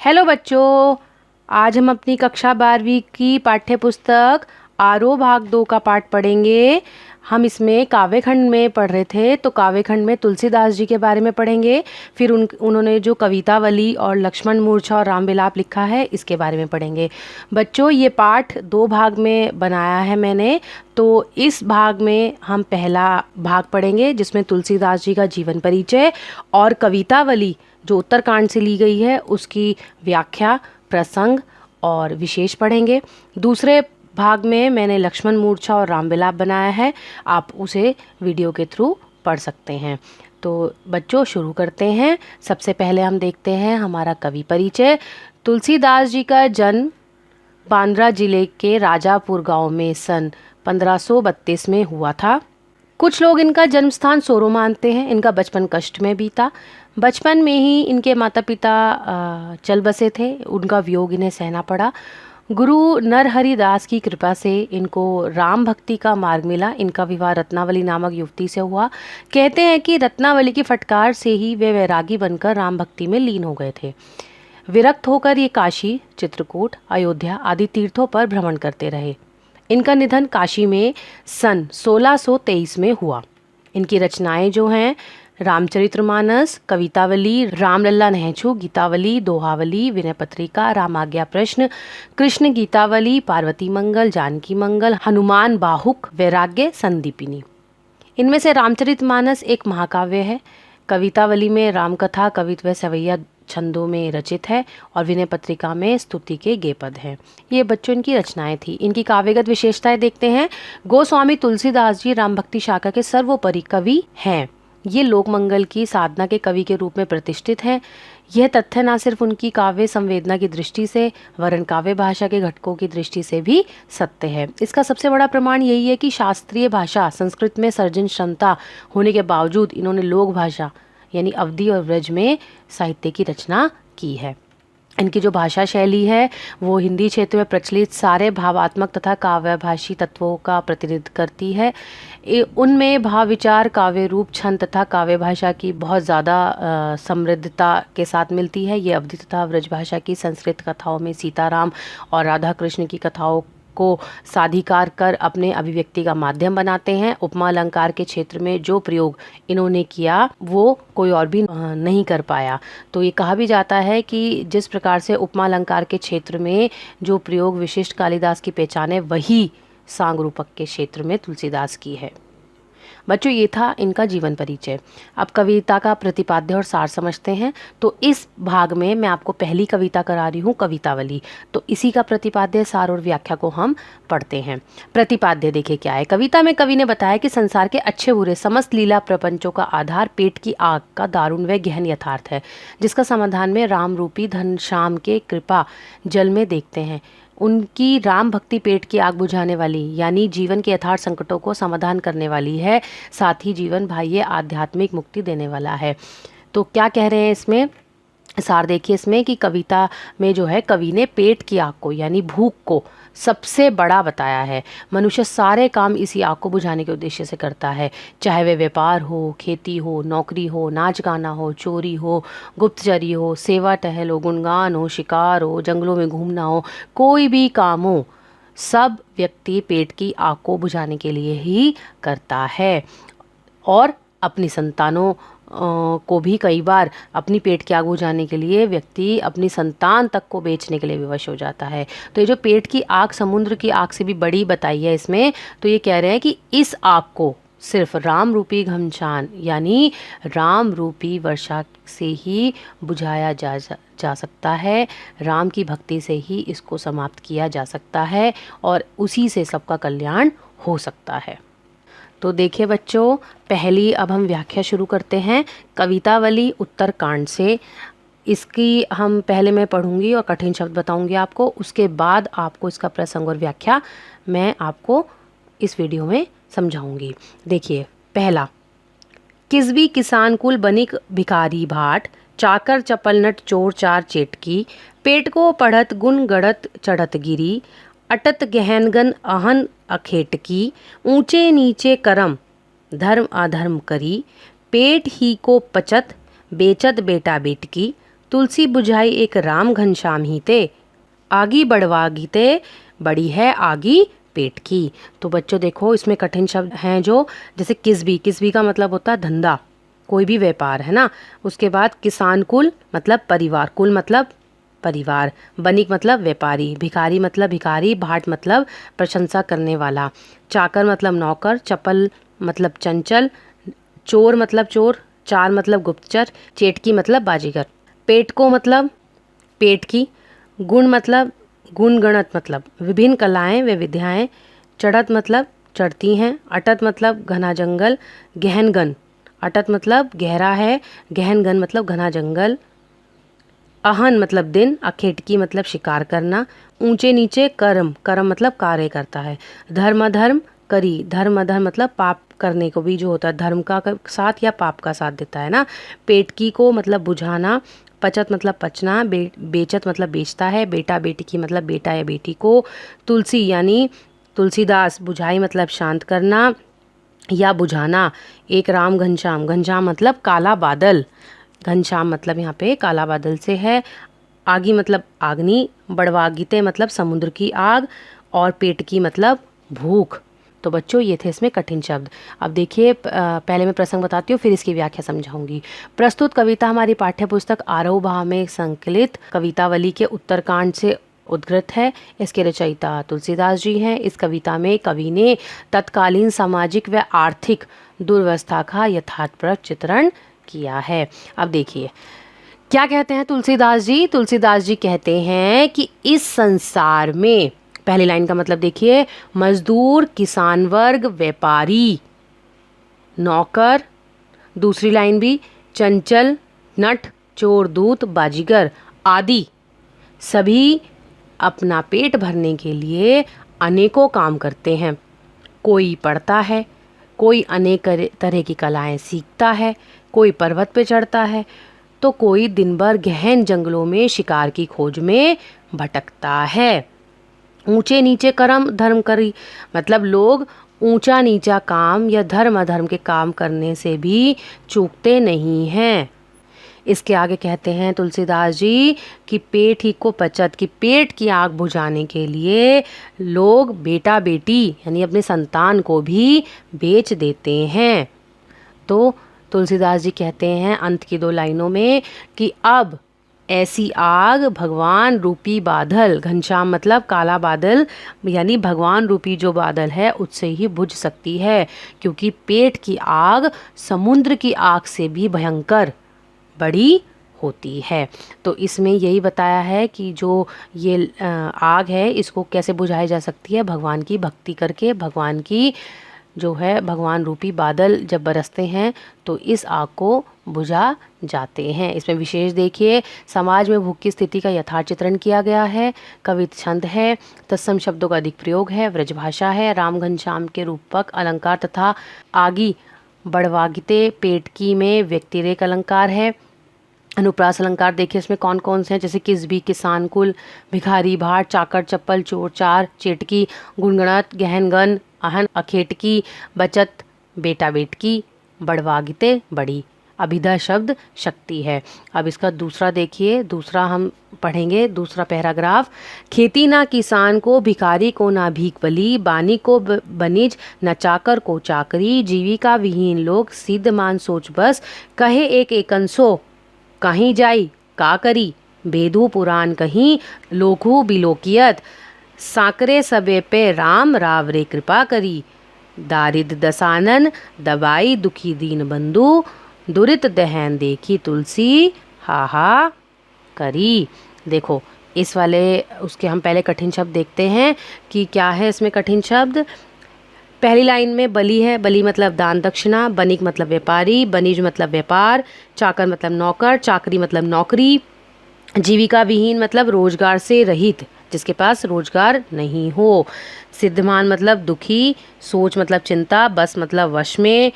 Hello बच्चों, आज हम अपनी कक्षा 12वीं की पाठ्य पुस्तक आरोह भाग 2 का पाठ पढ़ेंगे। हम इसमें काव्य खंड में पढ़ रहे थे, तो काव्य खंड में तुलसीदास जी के बारे में पढ़ेंगे। फिर उन्होंने जो कवितावली और लक्ष्मण मूर्छा और राम विलाप लिखा है, इसके बारे में पढ़ेंगे। बच्चों, ये पाठ 2 भाग में बनाया है मैंने। तो इस भाग में हम पहला भाग पढ़ेंगे, जिसमें तुलसीदास जी का जीवन परिचय और कवितावली जो उत्तरकांड से ली गई है उसकी व्याख्या, प्रसंग और विशेष पढ़ेंगे। दूसरे भाग में मैंने लक्ष्मण मूर्छा और राम विलाप बनाया है, आप उसे वीडियो के थ्रू पढ़ सकते हैं। तो बच्चों, शुरू करते हैं। सबसे पहले हम देखते हैं हमारा कवि परिचय। तुलसीदास जी का जन्म बांद्रा जिले के राजापुर गांव में सन 1532 में हुआ था। कुछ लोग इनका जन्म स्थान सोरो मानते हैं। इनका बचपन कष्ट में बीता। बचपन में ही इनके माता पिता चल बसे थे, उनका वियोग इन्हें सहना पड़ा। गुरु नरहरि दास की कृपा से इनको राम भक्ति का मार्ग मिला। इनका विवाह रत्नावली नामक युवती से हुआ। कहते हैं कि रत्नावली की फटकार से ही वे वैरागी बनकर राम भक्ति में लीन हो गए थे। विरक्त होकर ये काशी, चित्रकूट, अयोध्या आदि तीर्थों पर भ्रमण करते रहे। इनका निधन काशी में सन 1623 में हुआ। इनकी रचनाएं जो हैं रामचरितमानस, कवितावली, रामलला नहछू, गीतावली, दोहावली, विनय पत्रिका, रामाज्ञा प्रश्न, कृष्ण गीतावली, पार्वती मंगल, जानकी मंगल, हनुमान बाहुक, वैराग्य, संदीपिनी। इनमें से रामचरितमानस एक महाकाव्य है। कवितावली में रामकथा, कवित्व, सवैया छंदों में रचित है और विनय पत्रिका में स्तुति के गेपद हैं। ये बच्चों इनकी रचनाएं थी। इनकी काव्यगत विशेषताएं देखते हैं। गोस्वामी तुलसीदास जी राम भक्ति शाखा के सर्वोपरि कवि हैं। ये लोकमंगल की साधना के कवि के रूप में प्रतिष्ठित हैं। यह तथ्य न सिर्फ उनकी काव्य संवेदना की दृष्टि से, वरन काव्य भाषा के घटकों की दृष्टि से भी सत्य है। इसका सबसे बड़ा प्रमाण यही है कि शास्त्रीय भाषा संस्कृत में सर्जन क्षमता होने के बावजूद इन्होंने लोक भाषा यानी अवधी और व्रज में साहित्य की रचना की है। इनकी जो भाषा शैली है वो हिंदी क्षेत्र में प्रचलित सारे भावात्मक तथा काव्यभाषी तत्वों का प्रतिनिधित्व करती है। उनमें भाव विचार, काव्य रूप, छंद तथा काव्य भाषा की बहुत ज़्यादा समृद्धता के साथ मिलती है। ये अवधी तथा व्रज भाषा की संस्कृत कथाओं में सीताराम और राधा कृष्ण की कथाओं को साधिकार कर अपने अभिव्यक्ति का माध्यम बनाते हैं। उपमा अलंकार के क्षेत्र में जो प्रयोग इन्होंने किया वो कोई और भी नहीं कर पाया। तो ये कहा भी जाता है कि जिस प्रकार से उपमा अलंकार के क्षेत्र में जो प्रयोग विशिष्ट कालिदास की पहचान है, वही सांग रूपक के क्षेत्र में तुलसीदास की है। बच्चों, ये था इनका जीवन परिचय। अब कविता का प्रतिपाद्य और सार समझते हैं। तो इस भाग में मैं आपको पहली कविता करा रही हूँ, कवितावली। तो इसी का प्रतिपाद्य, सार और व्याख्या को हम पढ़ते हैं। प्रतिपाद्य देखिए क्या है। कविता में कवि ने बताया कि संसार के अच्छे बुरे समस्त लीला प्रपंचों का आधार पेट की आग का दारुण व गहन यथार्थ है, जिसका समाधान में राम रूपी धन श्याम के कृपा जल में देखते हैं। उनकी राम भक्ति पेट की आग बुझाने वाली यानी जीवन के यथार्थ संकटों को समाधान करने वाली है, साथ ही जीवन बाह्य आध्यात्मिक मुक्ति देने वाला है। तो क्या कह रहे हैं इसमें, सार देखिए इसमें कि कविता में जो है कवि ने पेट की आग को यानी भूख को सबसे बड़ा बताया है। मनुष्य सारे काम इसी आग को बुझाने के उद्देश्य से करता है, चाहे वे व्यापार हो, खेती हो, नौकरी हो, नाच गाना हो, चोरी हो, गुप्तचरी हो, सेवा टहल हो, गुणगान हो, शिकार हो, जंगलों में घूमना हो, कोई भी काम हो, सब व्यक्ति पेट की आग को बुझाने के लिए ही करता है। और अपनी संतानों को भी कई बार अपनी पेट की आग बुझाने के लिए व्यक्ति अपनी संतान तक को बेचने के लिए विवश हो जाता है। तो ये जो पेट की आग समुद्र की आग से भी बड़ी बताई है इसमें। तो ये कह रहे हैं कि इस आग को सिर्फ राम रूपी घमसान यानी राम रूपी वर्षा से ही बुझाया जा सकता है। राम की भक्ति से ही इसको समाप्त किया जा सकता है और उसी से सबका कल्याण हो सकता है। तो देखिए बच्चों, पहली अब हम व्याख्या शुरू करते हैं कवितावली उत्तरकांड से। इसकी हम पहले मैं पढ़ूंगी और कठिन शब्द बताऊंगी आपको, उसके बाद आपको इसका प्रसंग और व्याख्या मैं आपको इस वीडियो में समझाऊंगी। देखिए पहला, किसबी किसान कुल बनिक भिखारी भाट, चाकर चपलनट चोर चार चेटकी, पेट को पढ़त गुण गढ़त चढ़त गिरी, अटत गहनगन अहन अखेटकी, ऊंचे नीचे करम धर्म अधर्म करी, पेट ही को पचत बेचत बेटा बेटकी, तुलसी बुझाई एक राम घनश्याम ही ते, आगी बढ़वागी ते, बड़ी है आगी पेट की। तो बच्चों देखो इसमें कठिन शब्द हैं जो, जैसे किसबी, किसबी का मतलब होता है धंधा, कोई भी व्यापार है ना। उसके बाद किसान कुल मतलब परिवार, कुल मतलब परिवार, बनिक मतलब व्यापारी, भिखारी मतलब भिखारी, भाट मतलब प्रशंसा करने वाला, चाकर मतलब नौकर, चपल मतलब चंचल, चोर मतलब चोर, चार मतलब गुप्तचर, चेटकी मतलब बाजीगर। पेट को मतलब पेट की, गुण मतलब गुण गणत मतलब विभिन्न कलाएं व विद्याएं, चढ़त मतलब चढ़ती हैं, अटत मतलब घना जंगल, गहनगन, अटत मतलब गहरा है, गहनगन मतलब घना जंगल, अहन मतलब दिन, अखेटकी मतलब शिकार करना, ऊंचे नीचे कर्म, कर्म मतलब कार्य करता है, धर्म अधर्म करी, धर्म अधर्म मतलब पाप करने को भी जो होता है धर्म का साथ या पाप का साथ देता है ना। पेटकी को मतलब बुझाना, पचत मतलब पचना, बेचत मतलब बेचता है, बेटा बेटी की मतलब बेटा या बेटी को, तुलसी यानी तुलसीदास, बुझाई मतलब शांत करना या बुझाना, एक राम घनश्याम, घनश्याम मतलब काला बादल, घनश्याम मतलब यहाँ पे काला बादल से है, आगी मतलब आग्नि, बड़वागीते मतलब समुद्र की आग, और पेट की मतलब भूख। तो बच्चों ये थे इसमें कठिन शब्द। अब देखिए पहले मैं प्रसंग बताती हूँ फिर इसकी व्याख्या समझाऊंगी। प्रस्तुत कविता हमारी पाठ्य पुस्तक आरोह भाव में संकलित कवितावली के उत्तरकांड से उद्गृत है। इसके रचयिता तुलसीदास जी हैं। इस कविता में कवि ने तत्कालीन सामाजिक व आर्थिक दुर्वस्था का यथार्थपरक चित्रण किया है। अब देखिए क्या कहते हैं तुलसीदास जी। तुलसीदास जी कहते हैं कि इस संसार में, पहली लाइन का मतलब देखिए, मजदूर, किसान वर्ग, व्यापारी, नौकर, दूसरी लाइन भी, चंचल, नट, चोर, दूत, बाजीगर आदि सभी अपना पेट भरने के लिए अनेकों काम करते हैं। कोई पढ़ता है, कोई अनेक तरह की कलाएं सीखता है, कोई पर्वत पे चढ़ता है, तो कोई दिन भर गहन जंगलों में शिकार की खोज में भटकता है। ऊंचे नीचे कर्म धर्म करी, मतलब लोग ऊंचा नीचा काम या धर्म अधर्म के काम करने से भी चूकते नहीं हैं। इसके आगे कहते हैं तुलसीदास जी कि पेट ही को पचत, कि पेट की आग बुझाने के लिए लोग बेटा बेटी यानी अपने संतान को भी बेच देते हैं। तो तुलसीदास जी कहते हैं अंत की 2 लाइनों में कि अब ऐसी आग भगवान रूपी बादल, घनश्याम मतलब काला बादल यानी भगवान रूपी जो बादल है उससे ही बुझ सकती है, क्योंकि पेट की आग समुद्र की आग से भी भयंकर बड़ी होती है। तो इसमें यही बताया है कि जो ये आग है इसको कैसे बुझाई जा सकती है, भगवान की भक्ति करके। भगवान की जो है भगवान रूपी बादल जब बरसते हैं तो इस आग को बुझा जाते हैं। इसमें विशेष देखिए समाज में भूख की स्थिति का यथार्थ चित्रण किया गया है, कवित छंद है, तत्सम शब्दों का अधिक प्रयोग है, व्रजभाषा है, राम घनश्याम के रूपक अलंकार तथा आगी बड़वागिते पेटकी में व्यक्तिरेक अलंकार है। अनुप्रास अलंकार देखिए इसमें कौन कौन से हैं, जैसे किसबी, किसान कुल, भिखारी, भाट, चाकर, चप्पल, चोर, चार, चेटकी, गुणगणत, गहनगन, अहन, अखेटकी, बचत, बेटा बेटकी, बड़वागिते बड़ी। अभिधा शब्द शक्ति है। अब इसका दूसरा देखिए, दूसरा हम पढ़ेंगे, दूसरा पैराग्राफ। खेती ना किसान को, भिखारी को ना भीख बली, बानी को बनिज, न चाकर को चाकरी, जीविका विहीन लोग सिद्ध मान सोच बस, कहे एक एकंसो कहीं जाई का करी, भेदू पुराण कहीं लोकू बिलोकियत, साकरे सबे पे राम रावरे कृपा करी, दारिद दसानन दबाई दुखी दीन बंधु, दुरित दहन देखी तुलसी हाहा करी। देखो इस वाले उसके हम पहले कठिन शब्द देखते हैं कि क्या है इसमें कठिन शब्द। पहली लाइन में बली है, बली मतलब दान दक्षिणा, बनिक मतलब व्यापारी, बनिज मतलब व्यापार, चाकर मतलब नौकर, चाकरी मतलब नौकरी, जीविका विहीन मतलब रोजगार से रहित, जिसके पास रोजगार नहीं हो, सिद्धमान मतलब दुखी, सोच मतलब चिंता, बस मतलब वश में,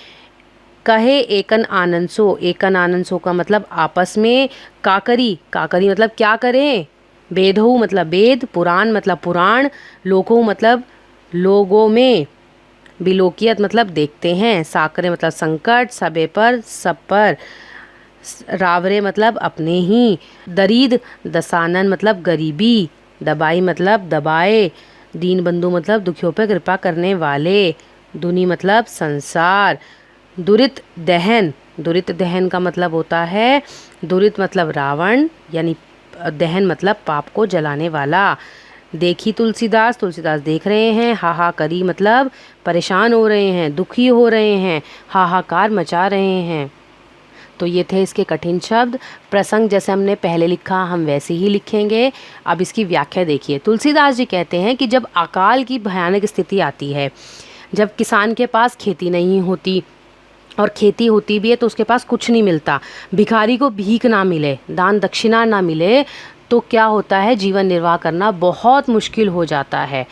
कहे एकन आनंसो, एकन आनंसो का मतलब आपस में, काकरी, काकरी मतलब क्या करें, बेदहु मतलब वेद, पुराण मतलब पुराण, लोको मतलब लोगों में, बिलोकियत मतलब देखते हैं, साकरे मतलब संकट, सबे पर सब पर, रावरे मतलब अपने ही, दरीद दसानन मतलब गरीबी, दबाई मतलब दबाए, दीन बंधु मतलब दुखियों पर कृपा करने वाले, दुनी मतलब संसार, दुरित दहन, दुरित दहन का मतलब होता है, दुरित मतलब रावण यानी दहन मतलब पाप को जलाने वाला। देखी तुलसीदास, तुलसीदास देख रहे हैं, हाहा करी मतलब परेशान हो रहे हैं, दुखी हो रहे हैं, हाहाकार मचा रहे हैं। तो ये थे इसके कठिन शब्द। प्रसंग जैसे हमने पहले लिखा हम वैसे ही लिखेंगे। अब इसकी व्याख्या देखिए। तुलसीदास जी कहते हैं कि जब अकाल की भयानक स्थिति आती है, जब किसान के पास खेती नहीं होती और खेती होती भी है तो उसके पास कुछ नहीं मिलता, भिखारी को भीख ना मिले, दान दक्षिणा ना मिले, तो क्या होता है, जीवन निर्वाह करना बहुत मुश्किल हो जाता है।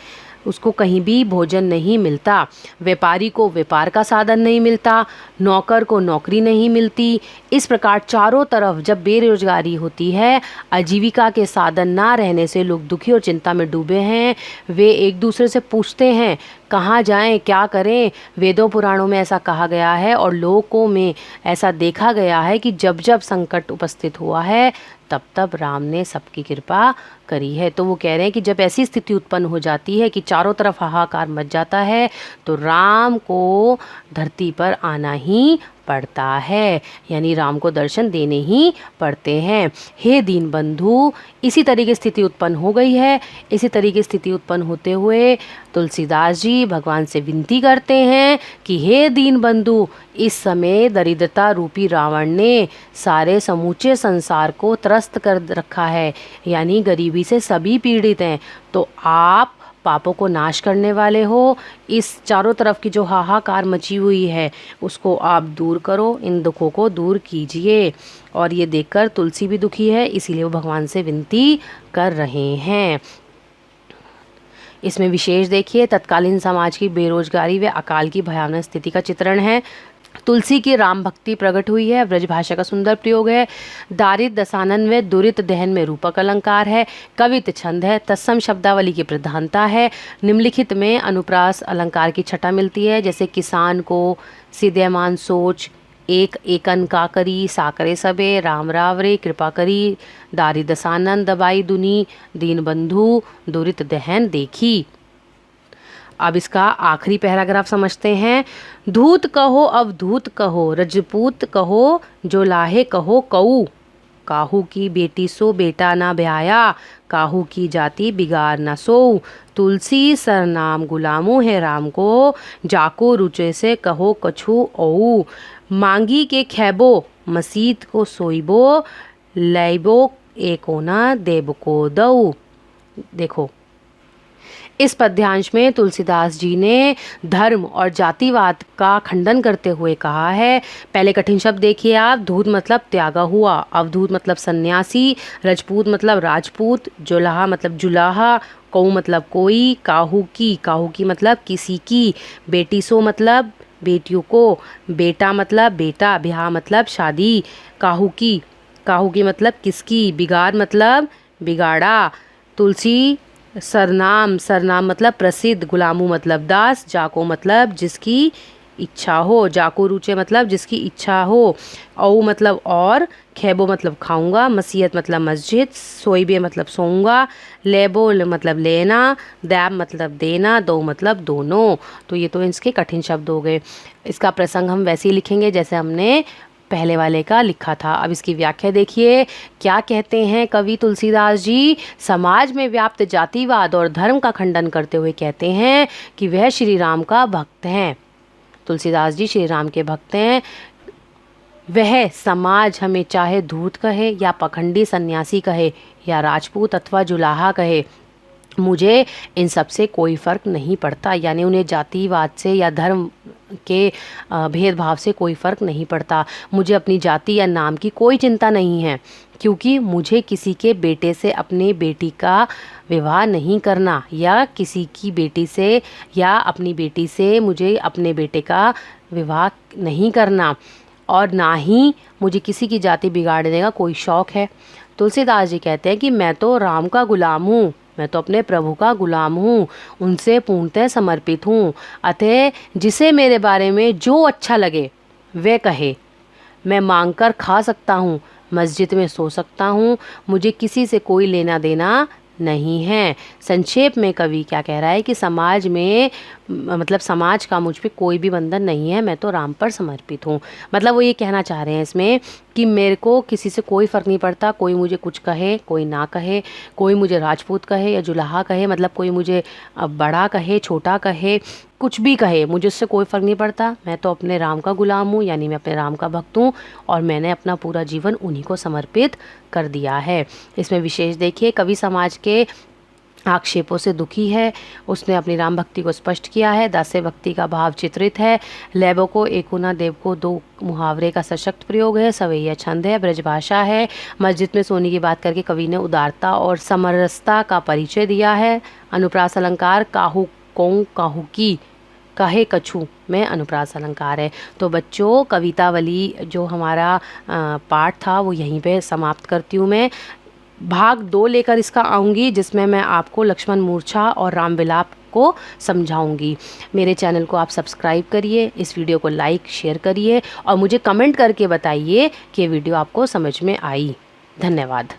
उसको कहीं भी भोजन नहीं मिलता, व्यापारी को व्यापार का साधन नहीं मिलता, नौकर को नौकरी नहीं मिलती। इस प्रकार चारों तरफ जब बेरोजगारी होती है, आजीविका के साधन ना रहने से लोग दुखी और चिंता में डूबे हैं। वे एक दूसरे से पूछते हैं कहाँ जाएं, क्या करें। वेदों पुराणों में ऐसा कहा गया है और लोकों में ऐसा देखा गया है कि जब जब संकट उपस्थित हुआ है तब तब राम ने सबकी कृपा करी है। तो वो कह रहे हैं कि जब ऐसी स्थिति उत्पन्न हो जाती है कि चारों तरफ हाहाकार मच जाता है तो राम को धरती पर आना ही पड़ता है, यानी राम को दर्शन देने ही पड़ते हैं। हे दीन बंधु, इसी तरीके स्थिति उत्पन्न हो गई है। इसी तरीके स्थिति उत्पन्न होते हुए तुलसीदास जी भगवान से विनती करते हैं कि हे दीन बंधु, इस समय दरिद्रता रूपी रावण ने सारे समूचे संसार को त्रस्त कर रखा है, यानी गरीबी से सभी पीड़ित हैं। तो आप पापों को नाश करने वाले हो, इस चारों तरफ की जो हाहाकार मची हुई है उसको आप दूर करो, इन दुखों को दूर कीजिए। और ये देखकर तुलसी भी दुखी है, इसीलिए वो भगवान से विनती कर रहे हैं। इसमें विशेष देखिए तत्कालीन समाज की बेरोजगारी व अकाल की भयानक स्थिति का चित्रण है। तुलसी की राम भक्ति प्रकट हुई है, ब्रजभाषा का सुंदर प्रयोग है, दारिद दसानन व दुरित दहन में रूपक अलंकार है, कवित छंद है, तत्सम शब्दावली की प्रधानता है, निम्नलिखित में अनुप्रास अलंकार की छटा मिलती है, जैसे किसान को, सिद्यमान सोच, एक एकन का करी, साकरे सबे, राम रावरे, कृपा करी, दारी दसानन, दबाई दुनी, दीन बंधु, दुरित दहन देखी। अब इसका आखिरी पैराग्राफ समझते हैं। धूत कहो अवधूत कहो, रजपूत कहो जो लाहे कहो कऊ, काहू की बेटी सो बेटा ना ब्याया, काहू की जाति बिगाड़ न सो, तुलसी सरनाम गुलामो है राम को, जाको रुचे से कहो कछु औ, मांगी के खैबो मसीत को सोइबो, लैबो एको ना देब को दऊ। देखो, इस पद्यांश में तुलसीदास जी ने धर्म और जातिवाद का खंडन करते हुए कहा है। पहले कठिन शब्द देखिए आप। धूत मतलब त्यागा हुआ, अवधूत मतलब सन्यासी, रजपूत मतलब राजपूत, जुलाहा मतलब जुलाहा, कऊ मतलब कोई, काहू की मतलब किसी की, बेटी सो मतलब बेटियों को, बेटा मतलब बेटा, ब्याह मतलब शादी, काहू की मतलब किसकी, बिगाड़ मतलब बिगाड़ा, तुलसी सरनाम मतलब प्रसिद्ध, गुलामू मतलब दास, जाको मतलब जिसकी इच्छा हो, जाको रुचे मतलब जिसकी इच्छा हो, औ मतलब और, खैबो मतलब खाऊंगा, मसीहत मतलब मस्जिद, सोइबे मतलब सोऊंगा, लेबो मतलब लेना, दैब मतलब देना, दो मतलब दोनों। तो ये तो इसके कठिन शब्द हो गए। इसका प्रसंग हम वैसे ही लिखेंगे जैसे हमने पहले वाले का लिखा था। अब इसकी व्याख्या देखिए, क्या कहते हैं कवि तुलसीदास जी। समाज में व्याप्त जातिवाद और धर्म का खंडन करते हुए कहते हैं कि वह श्री राम का भक्त हैं। तुलसीदास जी श्री राम के भक्त हैं। वह समाज हमें चाहे धूत कहे या पखंडी सन्यासी कहे या राजपूत अथवा जुलाहा कहे, मुझे इन सब से कोई फ़र्क नहीं पड़ता, यानी उन्हें जातिवाद से या धर्म के भेदभाव से कोई फ़र्क नहीं पड़ता। मुझे अपनी जाति या नाम की कोई चिंता नहीं है, क्योंकि मुझे किसी के बेटे से अपने बेटी का विवाह नहीं करना, या किसी की बेटी से या अपनी बेटी से मुझे अपने बेटे का विवाह नहीं करना, और ना ही मुझे किसी की जाति बिगाड़ने का कोई शौक़ है। तुलसीदास जी कहते हैं कि मैं तो राम का गुलाम हूँ, मैं तो अपने प्रभु का गुलाम हूँ, उनसे पूर्णतः समर्पित हूँ। अतः जिसे मेरे बारे में जो अच्छा लगे वह कहे, मैं मांग कर खा सकता हूँ, मस्जिद में सो सकता हूँ, मुझे किसी से कोई लेना देना नहीं है। संक्षेप में कवि क्या कह रहा है कि समाज में मतलब समाज का मुझ पे कोई भी बंधन नहीं है, मैं तो राम पर समर्पित हूँ। मतलब वो ये कहना चाह रहे हैं इसमें कि मेरे को किसी से कोई फ़र्क नहीं पड़ता, कोई मुझे कुछ कहे कोई ना कहे, कोई मुझे राजपूत कहे या जुलाहा कहे, मतलब कोई मुझे बड़ा कहे छोटा कहे, कुछ भी कहे, मुझे उससे कोई फ़र्क नहीं पड़ता। मैं तो अपने राम का गुलाम हूँ, यानी मैं अपने राम का भक्त हूँ और मैंने अपना पूरा जीवन उन्हीं को समर्पित कर दिया है। इसमें विशेष देखिए, कवि समाज के आक्षेपों से दुखी है, उसने अपनी राम भक्ति को स्पष्ट किया है, दास्य भक्ति का भाव चित्रित है, लैबों को एकुना देव को दो मुहावरे का सशक्त प्रयोग है, सवैया छंद है, ब्रजभाषा है। मस्जिद में सोने की बात करके कवि ने उदारता और समरसता का परिचय दिया है। अनुप्रास अलंकार काहू कौ काहू की कहे कछु में अनुप्रास अलंकार है। तो बच्चों, कवितावली जो हमारा पाठ था वो यहीं पे समाप्त करती हूँ मैं। भाग 2 लेकर इसका आऊँगी, जिसमें मैं आपको लक्ष्मण मूर्छा और राम विलाप को समझाऊंगी। मेरे चैनल को आप सब्सक्राइब करिए, इस वीडियो को लाइक शेयर करिए और मुझे कमेंट करके बताइए कि ये वीडियो आपको समझ में आई। धन्यवाद।